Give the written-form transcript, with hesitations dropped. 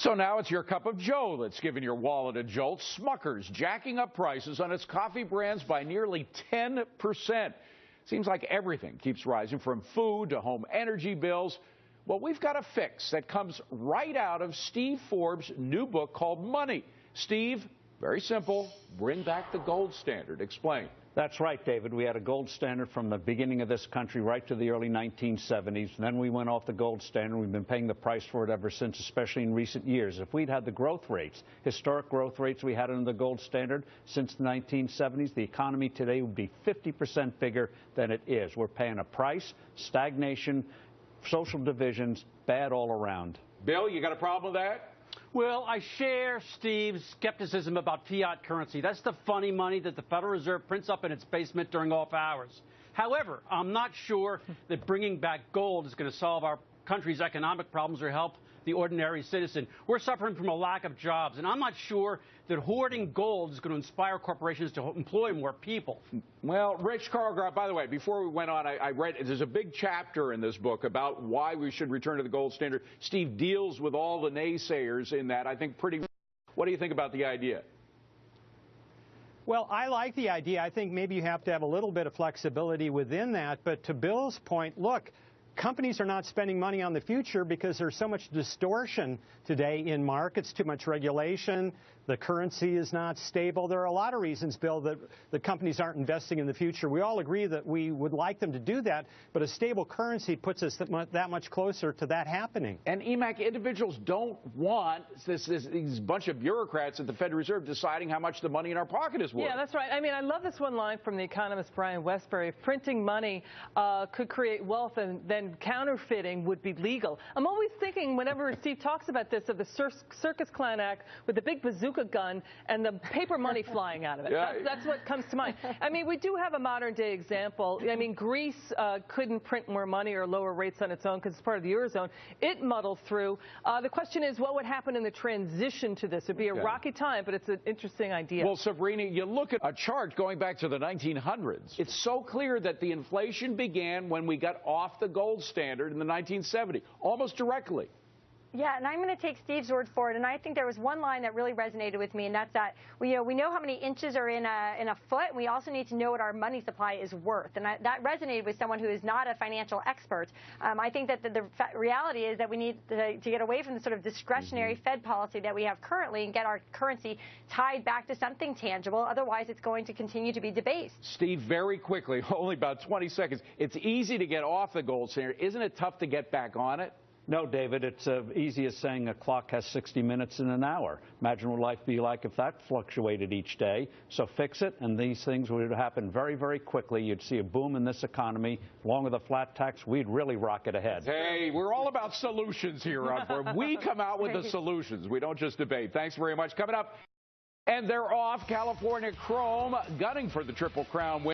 So now it's your cup of joe that's giving your wallet a jolt. Smucker's jacking up prices on its coffee brands by nearly 10%. Seems like everything keeps rising, from food to home energy bills. Well, we've got a fix that comes right out of Steve Forbes' new book called Money. Steve, very simple, bring back the gold standard. Explain. That's right, David. We had a gold standard from the beginning of this country right to the early 1970s. Then we went off the gold standard. We've been paying the price for it ever since, especially in recent years. If we'd had the growth rates, historic growth rates we had under the gold standard since the 1970s, the economy today would be 50% bigger than it is. We're paying a price, stagnation, social divisions, bad all around. Bill, you got a problem with that? Well, I share Steve's skepticism about fiat currency. That's the funny money that the Federal Reserve prints up in its basement during off hours. However, I'm not sure that bringing back gold is going to solve our country's economic problems or help the ordinary citizen. We're suffering from a lack of jobs, and I'm not sure that hoarding gold is going to inspire corporations to employ more people. Well, Rich Karlgraf, by the way, before we went on, I read there's a big chapter in this book about why we should return to the gold standard. Steve deals with all the naysayers in that, I think, pretty well. What do you think about the idea? Well, I like the idea. I think maybe you have to have a little bit of flexibility within that. But to Bill's point, look, companies are not spending money on the future because there's so much distortion today in markets, too much regulation, the currency is not stable. There are a lot of reasons, Bill, that the companies aren't investing in the future. We all agree that we would like them to do that, but a stable currency puts us that much closer to that happening. And EMAC, individuals don't want these bunch of bureaucrats at the Federal Reserve deciding how much the money in our pocket is worth. Yeah, that's right. I mean, I love this one line from the economist Brian Westbury. If printing money could create wealth, and then counterfeiting would be legal. I'm always thinking, whenever Steve talks about this, of the Circus Clown act with the big bazooka gun and the paper money flying out of it. Yeah. That's what comes to mind. I mean, we do have a modern-day example. I mean, Greece couldn't print more money or lower rates on its own because it's part of the Eurozone. It muddled through. The question is, what would happen in the transition to this? It would be a rocky time, but it's an interesting idea. Well, Sabrina, you look at a chart going back to the 1900s. It's so clear that the inflation began when we got off the gold standard in the 1970s, almost directly. Yeah, and I'm going to take Steve's word for it. And I think there was one line that really resonated with me, and that's that we know how many inches are in a foot, and we also need to know what our money supply is worth. And that resonated with someone who is not a financial expert. I think that the reality is that we need to get away from the sort of discretionary Fed policy that we have currently and get our currency tied back to something tangible. Otherwise, it's going to continue to be debased. Steve, very quickly, only about 20 seconds. It's easy to get off the gold standard. Isn't it tough to get back on it? No, David, it's easy as saying a clock has 60 minutes in an hour. Imagine what life would be like if that fluctuated each day. So fix it, and these things would happen very, very quickly. You'd see a boom in this economy. Along with a flat tax, we'd really rocket ahead. Hey, we're all about solutions here on Forbes. We come out with the solutions. We don't just debate. Thanks very much. Coming up, and they're off. California Chrome gunning for the Triple Crown win.